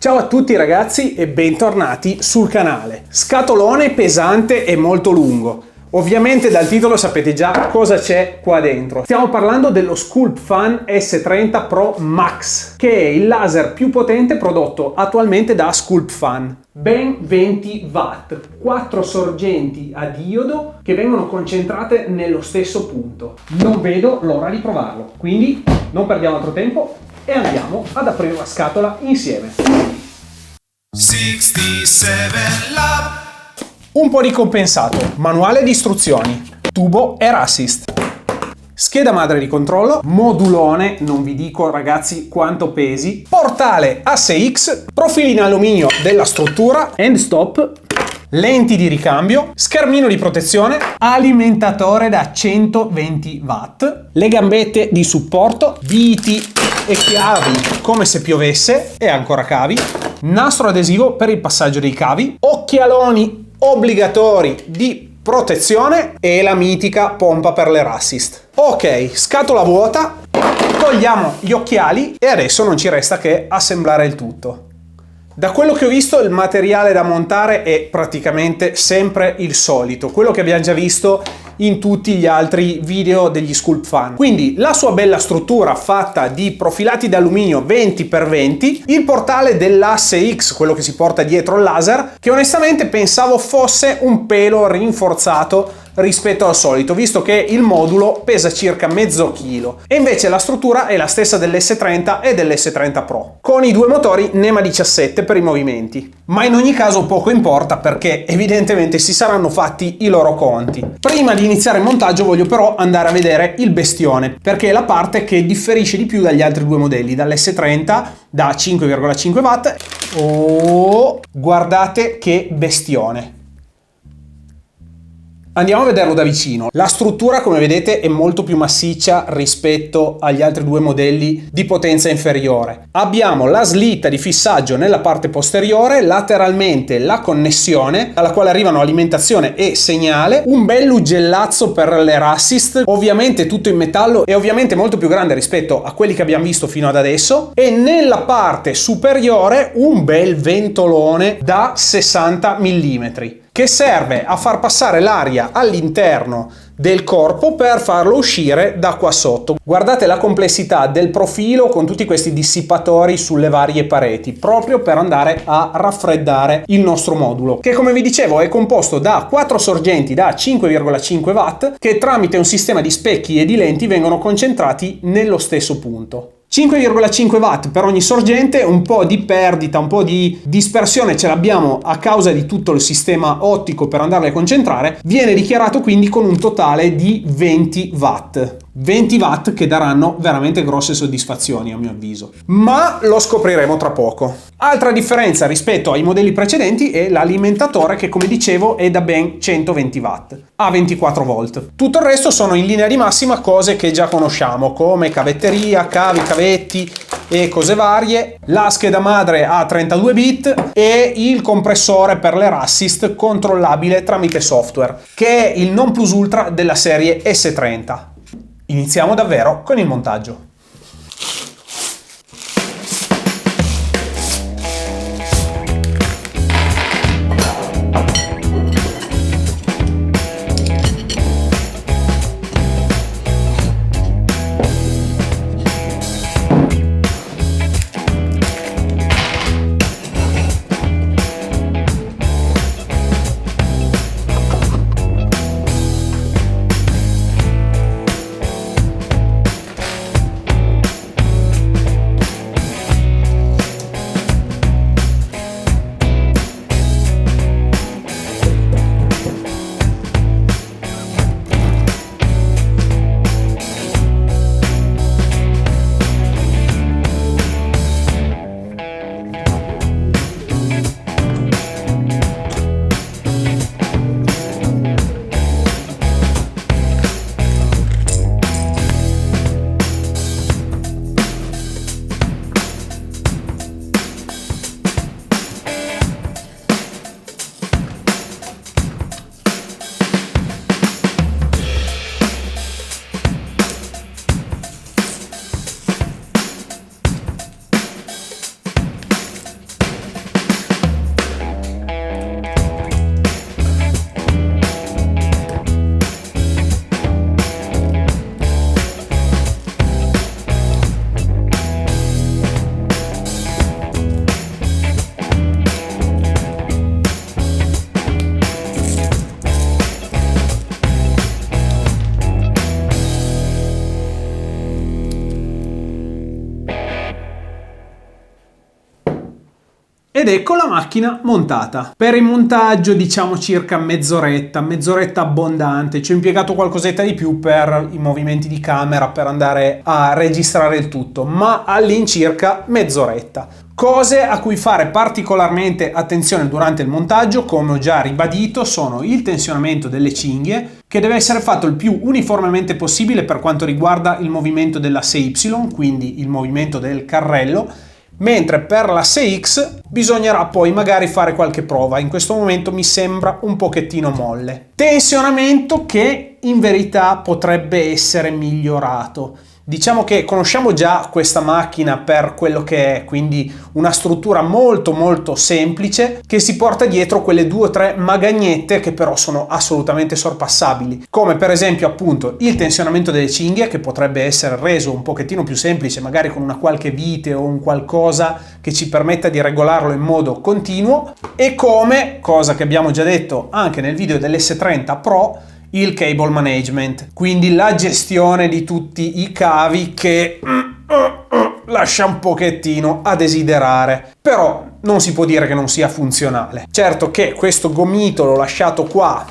Ciao a tutti ragazzi e bentornati sul canale. Scatolone pesante e molto lungo. Ovviamente dal titolo sapete già cosa c'è qua dentro. Stiamo parlando dello Sculpfun S30 Pro Max, che è il laser più potente prodotto attualmente da Sculpfun. Ben 20 watt, 4 sorgenti a diodo che vengono concentrate nello stesso punto. Non vedo l'ora di provarlo, quindi non perdiamo altro tempo e andiamo ad aprire la scatola insieme. 67 Lab. Un po' di compensato, manuale di istruzioni, tubo Air Assist, scheda madre di controllo, modulone, non vi dico ragazzi quanto pesi, portale A6X, profili in alluminio della struttura, end stop, lenti di ricambio, schermino di protezione, alimentatore da 120 watt, le gambette di supporto, viti e chiavi come se piovesse e ancora cavi, nastro adesivo per il passaggio dei cavi, occhialoni obbligatori di protezione e la mitica pompa per l'Air Assist. Ok, scatola vuota, togliamo gli occhiali e adesso non ci resta che assemblare il tutto. Da quello che ho visto il materiale da montare è praticamente sempre il solito, quello che abbiamo già visto in tutti gli altri video degli Sculpfun. Quindi la sua bella struttura fatta di profilati d'alluminio 20x20, il portale dell'Asse-X, quello che si porta dietro il laser, che onestamente pensavo fosse un pelo rinforzato rispetto al solito, visto che il modulo pesa circa mezzo chilo e invece la struttura è la stessa dell'S30 e dell'S30 Pro, con i due motori NEMA 17 per i movimenti. Ma in ogni caso poco importa perché evidentemente si saranno fatti i loro conti. Prima di iniziare il montaggio voglio però andare a vedere il bestione, perché è la parte che differisce di più dagli altri due modelli, dall'S30 da 5,5 watt. Oh, guardate che bestione! Andiamo a vederlo da vicino. La struttura, come vedete, è molto più massiccia rispetto agli altri due modelli di potenza inferiore. Abbiamo la slitta di fissaggio nella parte posteriore, lateralmente la connessione alla quale arrivano alimentazione e segnale, un bel uggellazzo per l'Air Assist, ovviamente tutto in metallo e ovviamente molto più grande rispetto a quelli che abbiamo visto fino ad adesso, e nella parte superiore un bel ventolone da 60 mm. che serve a far passare l'aria all'interno del corpo per farlo uscire da qua sotto. Guardate la complessità del profilo con tutti questi dissipatori sulle varie pareti, proprio per andare a raffreddare il nostro modulo, che come vi dicevo è composto da 4 sorgenti da 5,5 watt che tramite un sistema di specchi e di lenti vengono concentrati nello stesso punto. 5,5 watt per ogni sorgente, un po' di perdita, un po' di dispersione ce l'abbiamo a causa di tutto il sistema ottico per andarle a concentrare, viene dichiarato quindi con un totale di 20 watt. 20 watt che daranno veramente grosse soddisfazioni a mio avviso, ma lo scopriremo tra poco. Altra differenza rispetto ai modelli precedenti è l'alimentatore che, come dicevo, è da ben 120 watt a 24 volt. Tutto il resto sono in linea di massima cose che già conosciamo, come cavetteria, cavi, cavetti e cose varie, la scheda madre a 32 bit e il compressore per l'Air Assist controllabile tramite software, che è il non plus ultra della serie S30. Iniziamo davvero con il montaggio. Ed ecco la macchina montata. Per il montaggio diciamo circa mezz'oretta abbondante, ci ho impiegato qualcosetta di più per i movimenti di camera, per andare a registrare il tutto, ma all'incirca mezz'oretta. Cose a cui fare particolarmente attenzione durante il montaggio, come ho già ribadito, sono il tensionamento delle cinghie, che deve essere fatto il più uniformemente possibile per quanto riguarda il movimento dell'asse Y, quindi il movimento del carrello, mentre per l'asse X bisognerà poi magari fare qualche prova. In questo momento mi sembra un pochettino molle. Tensionamento che in verità potrebbe essere migliorato. Diciamo che conosciamo già questa macchina per quello che è, quindi una struttura molto semplice che si porta dietro quelle 2 o 3 magagnette che però sono assolutamente sorpassabili, come per esempio appunto il tensionamento delle cinghie, che potrebbe essere reso un pochettino più semplice magari con una qualche vite o un qualcosa che ci permetta di regolarlo in modo continuo, e come, cosa che abbiamo già detto anche nel video dell'S30 Pro, il cable management, quindi la gestione di tutti i cavi, che lascia un pochettino a desiderare, però non si può dire che non sia funzionale. Certo che questo gomitolo lasciato qua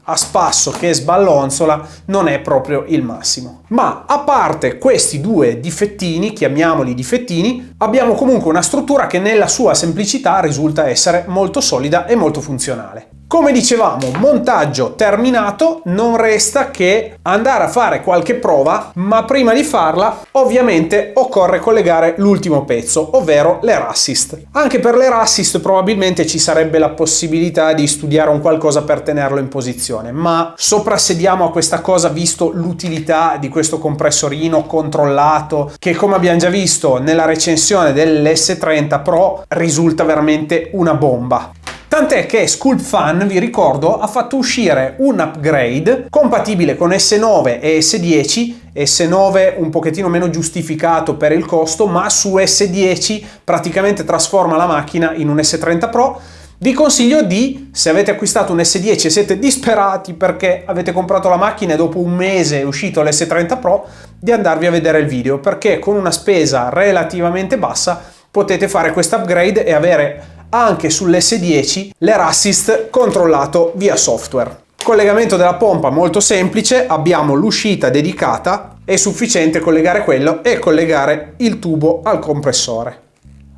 a spasso che sballonzola non è proprio il massimo, ma a parte questi 2 difettini, chiamiamoli difettini, abbiamo comunque una struttura che nella sua semplicità risulta essere molto solida e molto funzionale. Come dicevamo, montaggio terminato, non resta che andare a fare qualche prova, ma prima di farla ovviamente occorre collegare l'ultimo pezzo, ovvero l'Air Assist. Anche per l'Air Assist probabilmente ci sarebbe la possibilità di studiare un qualcosa per tenerlo in posizione, ma soprassediamo a questa cosa visto l'utilità di questo compressorino controllato, che come abbiamo già visto nella recensione dell'S30 Pro risulta veramente una bomba. Tant'è che Sculptfun, vi ricordo, ha fatto uscire un upgrade compatibile con S9 e S10, S9 un pochettino meno giustificato per il costo, ma su S10 praticamente trasforma la macchina in un S30 Pro. Vi consiglio di, se avete acquistato un S10 e siete disperati perché avete comprato la macchina e dopo un mese è uscito l'S30 Pro, di andarvi a vedere il video, perché con una spesa relativamente bassa potete fare questo upgrade e avere anche sull'S10 l'Air Assist controllato via software. Collegamento della pompa molto semplice, abbiamo l'uscita dedicata, è sufficiente collegare quello e collegare il tubo al compressore.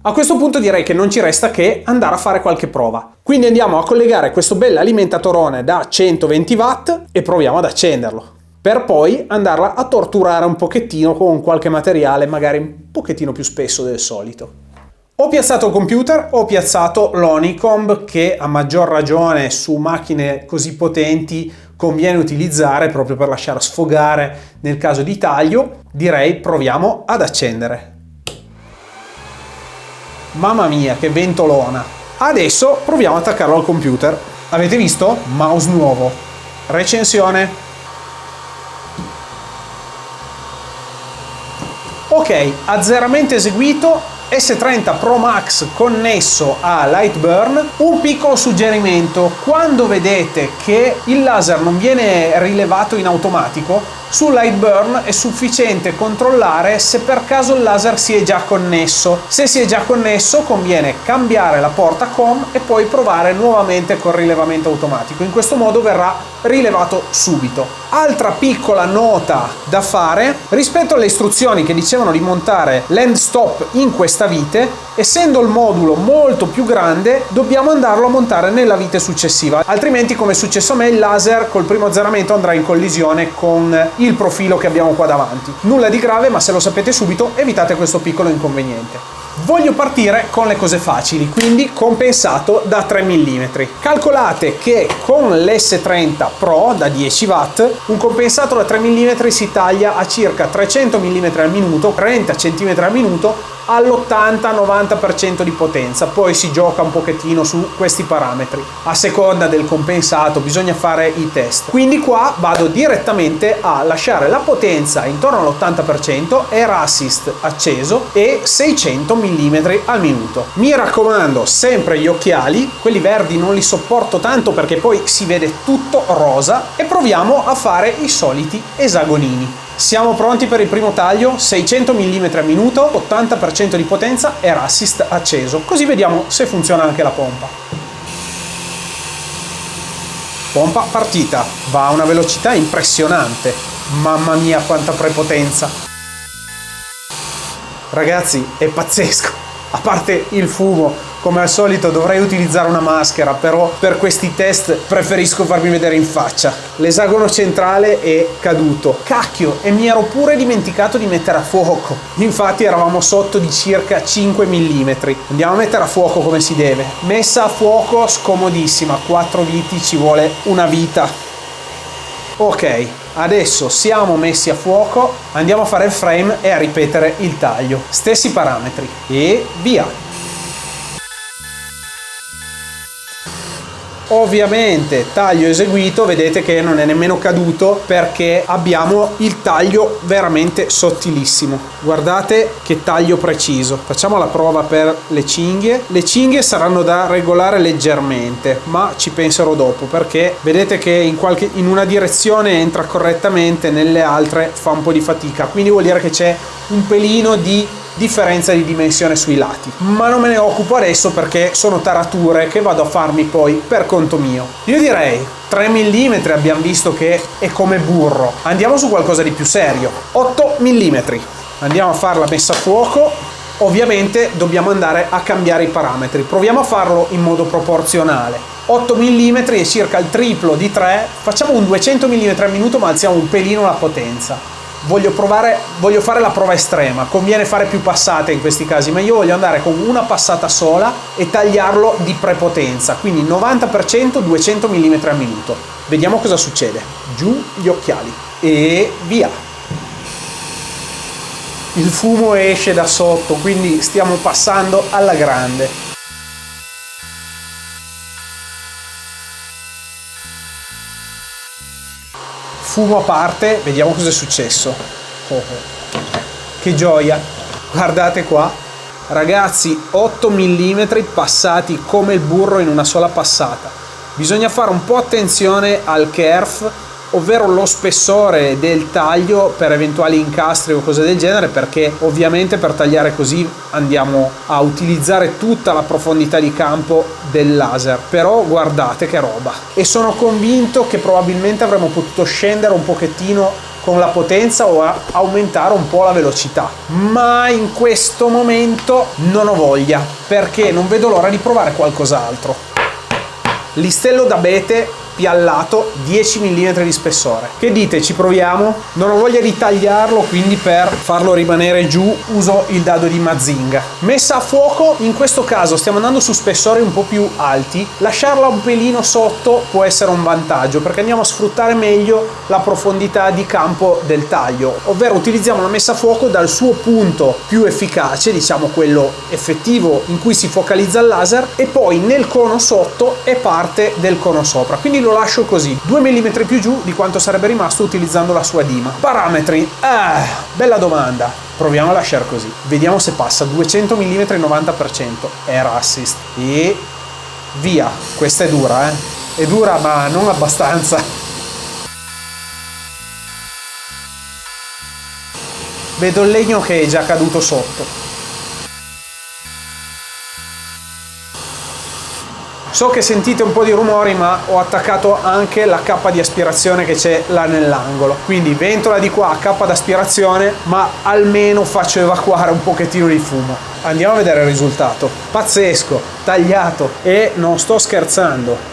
A questo punto direi che non ci resta che andare a fare qualche prova. Quindi andiamo a collegare questo bel alimentatorone da 120 watt e proviamo ad accenderlo, per poi andarla a torturare un pochettino con qualche materiale magari un pochettino più spesso del solito. Ho piazzato il computer, ho piazzato l'Honeycomb, che a maggior ragione su macchine così potenti conviene utilizzare proprio per lasciare sfogare nel caso di taglio. Direi proviamo ad accendere. Mamma mia, che ventolona! Adesso proviamo ad attaccarlo al computer. Avete visto? Mouse nuovo. Recensione. Ok, azzeramente eseguito. S30 Pro Max connesso a Lightburn. Un piccolo suggerimento: quando vedete che il laser non viene rilevato in automatico, su Lightburn è sufficiente controllare se per caso il laser si è già connesso. Se si è già connesso conviene cambiare la porta COM e poi provare nuovamente col rilevamento automatico. In questo modo verrà rilevato subito. Altra piccola nota da fare: rispetto alle istruzioni che dicevano di montare l'end stop in questa vite, essendo il modulo molto più grande dobbiamo andarlo a montare nella vite successiva, altrimenti, come è successo a me, il laser col primo azzeramento andrà in collisione con il profilo che abbiamo qua davanti. Nulla di grave, ma se lo sapete subito evitate questo piccolo inconveniente. Voglio partire con le cose facili, quindi compensato da 3 mm. Calcolate che con l'S30 Pro da 10 watt un compensato da 3 mm si taglia a circa 300 mm al minuto, 30 cm al minuto, all'80-90% di potenza. Poi si gioca un pochettino su questi parametri. A seconda del compensato bisogna fare i test. Quindi qua vado direttamente a lasciare la potenza intorno all'80%, Air Assist acceso e 600 mm al minuto. Mi raccomando, sempre gli occhiali, quelli verdi non li sopporto tanto perché poi si vede tutto rosa, e proviamo a fare i soliti esagonini. Siamo pronti per il primo taglio, 600 mm al minuto, 80% di potenza, air assist acceso, così vediamo se funziona anche la pompa. Pompa partita, va a una velocità impressionante, mamma mia quanta prepotenza. Ragazzi, è pazzesco, a parte il fumo. Come al solito dovrei utilizzare una maschera, però per questi test preferisco farmi vedere in faccia. L'esagono centrale è caduto. Cacchio, e mi ero pure dimenticato di mettere a fuoco. Infatti eravamo sotto di circa 5 mm. Andiamo a mettere a fuoco come si deve. Messa a fuoco scomodissima, 4 viti, ci vuole una vita. Ok, adesso siamo messi a fuoco, andiamo a fare il frame e a ripetere il taglio. Stessi parametri e via. Ovviamente taglio eseguito, vedete che non è nemmeno caduto perché abbiamo il taglio veramente sottilissimo. Guardate che taglio preciso. Facciamo la prova per le cinghie. Le cinghie saranno da regolare leggermente, ma ci penserò dopo perché vedete che in una direzione entra correttamente, nelle altre fa un po' di fatica, quindi vuol dire che c'è un pelino di differenza di dimensione sui lati, ma non me ne occupo adesso perché sono tarature che vado a farmi poi per conto mio. Io direi 3 mm, abbiamo visto che è come burro. Andiamo su qualcosa di più serio. 8 mm. Andiamo a fare la messa a fuoco. Ovviamente dobbiamo andare a cambiare i parametri. Proviamo a farlo in modo proporzionale. 8 mm è circa il triplo di 3. Facciamo un 200 mm al minuto, ma alziamo un pelino la potenza. Voglio fare la prova estrema, conviene fare più passate in questi casi, ma io voglio andare con una passata sola e tagliarlo di prepotenza, quindi 90%, 200 mm al minuto. Vediamo cosa succede. Giù gli occhiali e via. Il fumo esce da sotto, quindi stiamo passando alla grande. Fumo a parte, vediamo cosa è successo. Che gioia, guardate qua ragazzi, 8 mm passati come il burro in una sola passata. Bisogna fare un po' attenzione al kerf, ovvero lo spessore del taglio per eventuali incastri o cose del genere, perché ovviamente per tagliare così andiamo a utilizzare tutta la profondità di campo del laser. Però guardate che roba, e sono convinto che probabilmente avremmo potuto scendere un pochettino con la potenza o aumentare un po' la velocità, ma in questo momento non ho voglia perché non vedo l'ora di provare qualcos'altro. Listello d'abete piallato, 10 mm di spessore. Che dite, ci proviamo? Non ho voglia di tagliarlo, quindi per farlo rimanere giù uso il dado di Mazinga. Messa a fuoco, in questo caso stiamo andando su spessori un po' più alti. Lasciarla un pelino sotto può essere un vantaggio perché andiamo a sfruttare meglio la profondità di campo del taglio, ovvero utilizziamo la messa a fuoco dal suo punto più efficace, diciamo quello effettivo in cui si focalizza il laser, e poi nel cono sotto è parte del cono sopra, quindi lo lascio così, 2 mm più giù di quanto sarebbe rimasto utilizzando la sua dima. Parametri, bella domanda, proviamo a lasciare così, vediamo se passa. 200 mm 90%, air assist e via. Questa è dura, è dura ma non abbastanza. Vedo il legno che è già caduto sotto. So che sentite un po' di rumori, ma ho attaccato anche la cappa di aspirazione che c'è là nell'angolo. Quindi ventola di qua, cappa d'aspirazione, ma almeno faccio evacuare un pochettino di fumo. Andiamo a vedere il risultato. Pazzesco, tagliato, e non sto scherzando.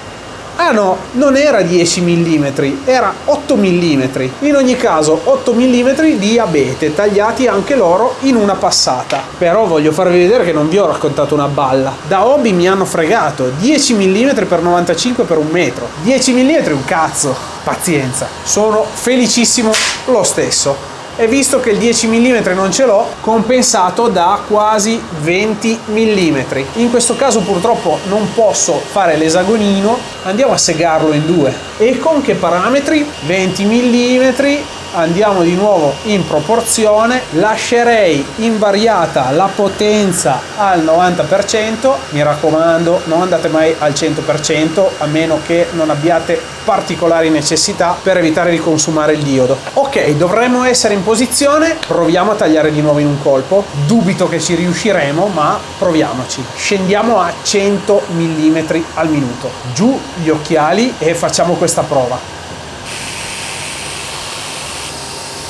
Ah no, non era 10 mm, era 8 mm. In ogni caso 8 mm di abete, tagliati anche loro in una passata. Però voglio farvi vedere che non vi ho raccontato una balla. Da hobby mi hanno fregato, 10 mm per 95 per un metro. 10 mm un cazzo, pazienza. Sono felicissimo lo stesso. E visto che il 10 mm non ce l'ho, compensato da quasi 20 mm. In questo caso purtroppo non posso fare l'esagonino, andiamo a segarlo in due. E con che parametri? 20 mm andiamo di nuovo in proporzione, lascerei invariata la potenza al 90%, mi raccomando non andate mai al 100% a meno che non abbiate particolari necessità per evitare di consumare il diodo. Ok, dovremmo essere in posizione, proviamo a tagliare di nuovo in un colpo, dubito che ci riusciremo ma proviamoci. Scendiamo a 100 mm al minuto, giù gli occhiali e facciamo questa prova.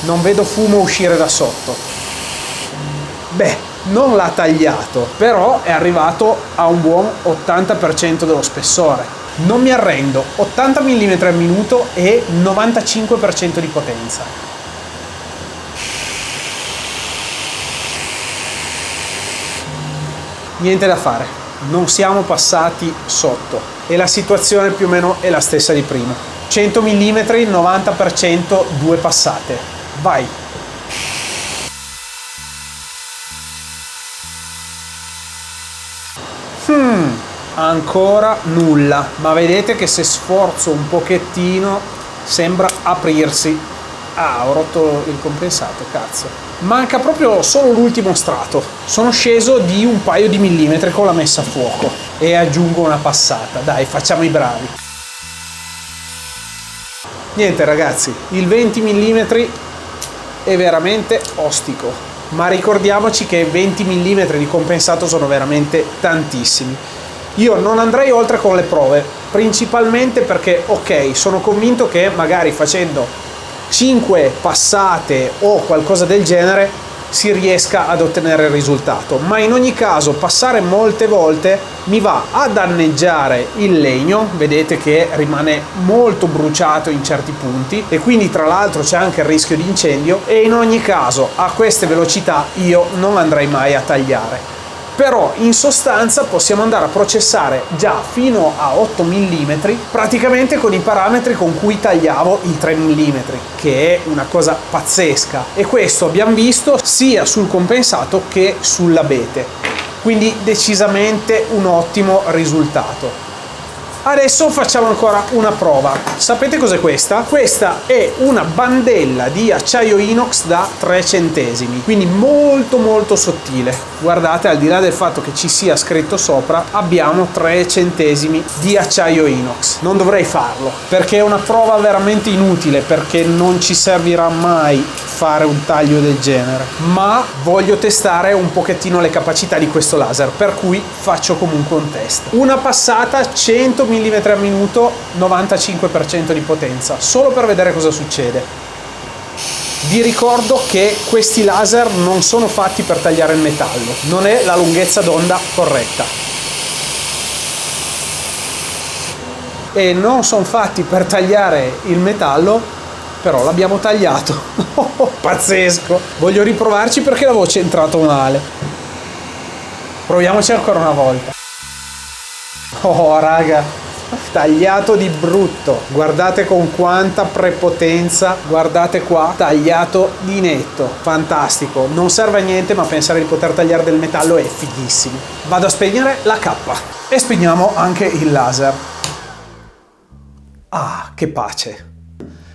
Non vedo fumo uscire da sotto. Beh, non l'ha tagliato, però è arrivato a un buon 80% dello spessore. Non mi arrendo, 80 mm al minuto e 95% di potenza. Niente da fare, non siamo passati sotto e la situazione più o meno è la stessa di prima. 100 mm, 90%, 2 passate. Vai! Ancora nulla, ma vedete che se sforzo un pochettino sembra aprirsi. Ah, ho rotto il compensato, cazzo. Manca proprio solo l'ultimo strato. Sono sceso di un paio di millimetri con la messa a fuoco e aggiungo una passata. Dai, facciamo i bravi. Niente ragazzi, il 20 mm è veramente ostico, ma ricordiamoci che 20 mm di compensato sono veramente tantissimi. Io non andrei oltre con le prove, principalmente perché ok, sono convinto che magari facendo 5 passate o qualcosa del genere si riesca ad ottenere il risultato, ma in ogni caso passare molte volte mi va a danneggiare il legno, vedete che rimane molto bruciato in certi punti e quindi tra l'altro c'è anche il rischio di incendio e in ogni caso a queste velocità io non andrei mai a tagliare. Però in sostanza possiamo andare a processare già fino a 8 mm praticamente con i parametri con cui tagliavo il 3 mm, che è una cosa pazzesca, e questo abbiamo visto sia sul compensato che sull'abete, quindi decisamente un ottimo risultato. Adesso facciamo ancora una prova. Sapete cos'è questa? Questa è una bandella di acciaio inox da 3 centesimi, quindi molto molto sottile. Guardate, al di là del fatto che ci sia scritto sopra, abbiamo 3 centesimi di acciaio inox. Non dovrei farlo, perché è una prova veramente inutile, perché non ci servirà mai fare un taglio del genere, ma voglio testare un pochettino le capacità di questo laser, per cui faccio comunque un test. Una passata, 100 mm al minuto, 95% di potenza, solo per vedere cosa succede. Vi ricordo che questi laser non sono fatti per tagliare il metallo, non è la lunghezza d'onda corretta e non sono fatti per tagliare il metallo, però l'abbiamo tagliato. Pazzesco. Voglio riprovarci perché l'avevo centrato male. Proviamoci ancora una volta. Oh raga, tagliato di brutto, guardate con quanta prepotenza, guardate qua, tagliato di netto, fantastico, non serve a niente, ma pensare di poter tagliare del metallo è fighissimo. Vado a spegnere la cappa e spegniamo anche il laser. Ah, che pace.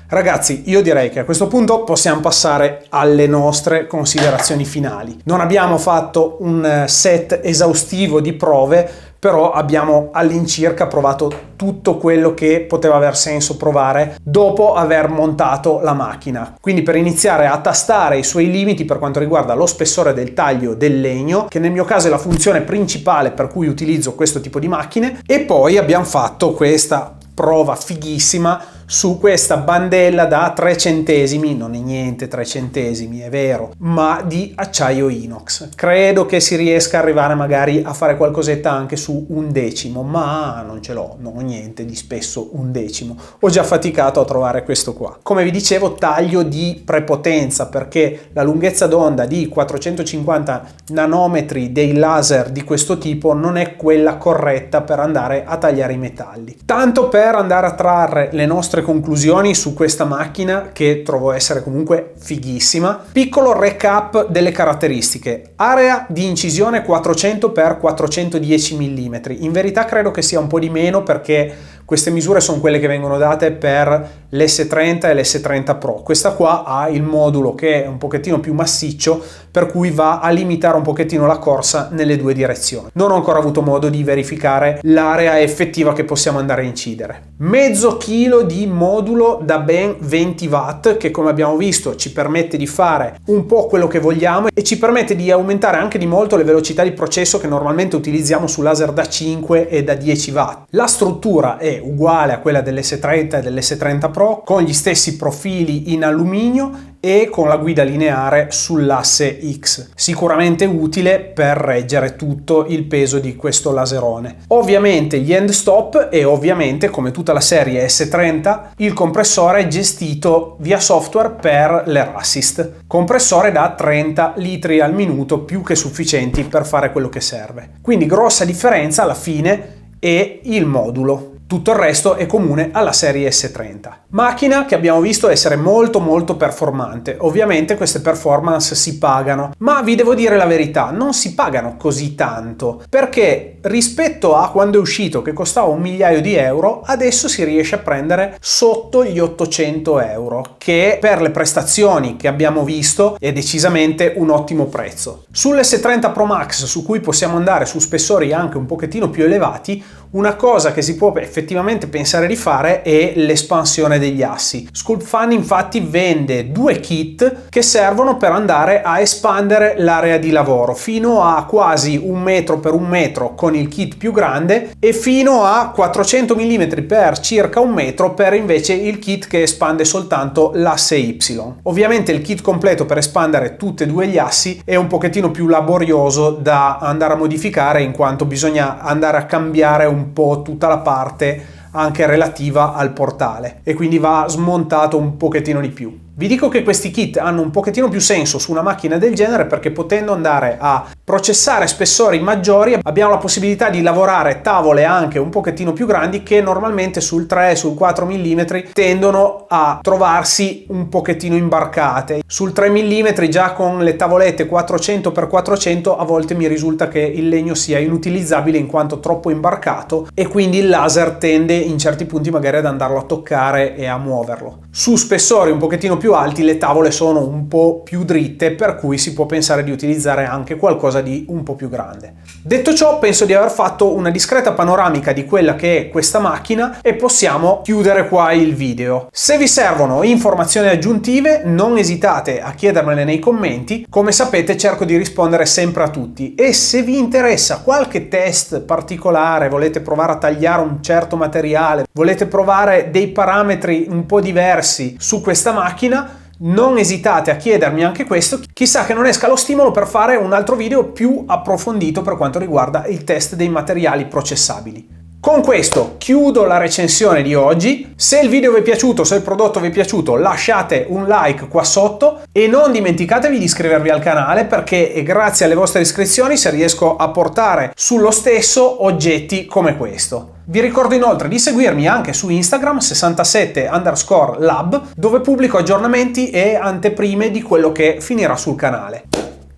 Ragazzi, io direi che a questo punto possiamo passare alle nostre considerazioni finali. Non abbiamo fatto un set esaustivo di prove, però abbiamo all'incirca provato tutto quello che poteva aver senso provare dopo aver montato la macchina. Quindi per iniziare a tastare i suoi limiti per quanto riguarda lo spessore del taglio del legno, che nel mio caso è la funzione principale per cui utilizzo questo tipo di macchine, e poi abbiamo fatto questa prova fighissima su questa bandella da 3 centesimi, non è niente 3 centesimi, è vero, ma di acciaio inox. Credo che si riesca ad arrivare magari a fare qualcosetta anche su 1/10, ma non ce l'ho, non ho niente di spesso 1/10. Ho già faticato a trovare questo qua. Come vi dicevo, taglio di prepotenza, perché la lunghezza d'onda di 450 nanometri dei laser di questo tipo non è quella corretta per andare a tagliare i metalli. Tanto per andare a trarre le nostre conclusioni su questa macchina, che trovo essere comunque fighissima, piccolo recap delle caratteristiche. Area di incisione 400 x 410 mm. In verità credo che sia un po' di meno, perché queste misure sono quelle che vengono date per l'S30 e l'S30 Pro. Questa qua ha il modulo che è un pochettino più massiccio, per cui va a limitare un pochettino la corsa nelle due direzioni. Non ho ancora avuto modo di verificare l'area effettiva che possiamo andare a incidere. Mezzo chilo di modulo da ben 20 watt che, come abbiamo visto, ci permette di fare un po' quello che vogliamo e ci permette di aumentare anche di molto le velocità di processo che normalmente utilizziamo su laser da 5 e da 10 watt. La struttura è uguale a quella dell'S30 e dell'S30 Pro, con gli stessi profili in alluminio e con la guida lineare sull'asse X, sicuramente utile per reggere tutto il peso di questo laserone. Ovviamente gli end stop e ovviamente, come tutta la serie S30, il compressore è gestito via software per l'Air Assist, compressore da 30 litri al minuto, più che sufficienti per fare quello che serve. Quindi grossa differenza alla fine è il modulo. Tutto il resto è comune alla serie S30. Macchina che abbiamo visto essere molto performante. Ovviamente queste performance si pagano, ma vi devo dire la verità, non si pagano così tanto, perché rispetto a quando è uscito che costava un migliaio di euro, adesso si riesce a prendere sotto gli 800 euro, che per le prestazioni che abbiamo visto è decisamente un ottimo prezzo. Sull'S30 Pro Max, su cui possiamo andare su spessori anche un pochettino più elevati, una cosa che si può effettivamente pensare di fare è l'espansione degli assi. Sculpt Fan infatti vende due kit che servono per andare a espandere l'area di lavoro fino a quasi 1 metro per 1 metro con il kit più grande e fino a 400 mm per circa 1 metro per invece il kit che espande soltanto l'asse Y. Ovviamente il kit completo per espandere tutti e due gli assi è un pochettino più laborioso da andare a modificare, in quanto bisogna andare a cambiare un po' tutta la parte anche relativa al portale e quindi va smontato un pochettino di più. Vi dico che questi kit hanno un pochettino più senso su una macchina del genere perché, potendo andare a processare spessori maggiori, abbiamo la possibilità di lavorare tavole anche un pochettino più grandi che normalmente sul 3 e sul 4 mm tendono a trovarsi un pochettino imbarcate. Sul 3 mm già con le tavolette 400x400 a volte mi risulta che il legno sia inutilizzabile in quanto troppo imbarcato e quindi il laser tende in certi punti magari ad andarlo a toccare e a muoverlo. Su spessori un pochettino più alti le tavole sono un po' più dritte, per cui si può pensare di utilizzare anche qualcosa di un po' più grande. Detto ciò, penso di aver fatto una discreta panoramica di quella che è questa macchina e possiamo chiudere qua il video. Se vi servono informazioni aggiuntive non esitate a chiedermele nei commenti, come sapete cerco di rispondere sempre a tutti, e se vi interessa qualche test particolare, volete provare a tagliare un certo materiale, volete provare dei parametri un po' diversi su questa macchina, non esitate a chiedermi anche questo, chissà che non esca lo stimolo per fare un altro video più approfondito per quanto riguarda il test dei materiali processabili. Con questo chiudo la recensione di oggi. Se il video vi è piaciuto, se il prodotto vi è piaciuto, lasciate un like qua sotto e non dimenticatevi di iscrivervi al canale, perché è grazie alle vostre iscrizioni se riesco a portare sullo stesso oggetti come questo. Vi ricordo inoltre di seguirmi anche su Instagram 67_lab, dove pubblico aggiornamenti e anteprime di quello che finirà sul canale.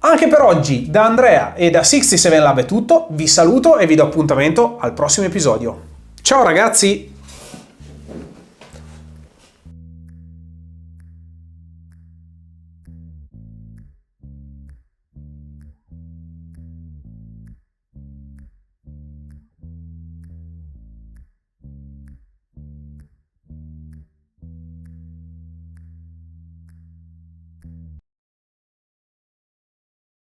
Anche per oggi da Andrea e da 67 Lab è tutto, vi saluto e vi do appuntamento al prossimo episodio. Ciao ragazzi!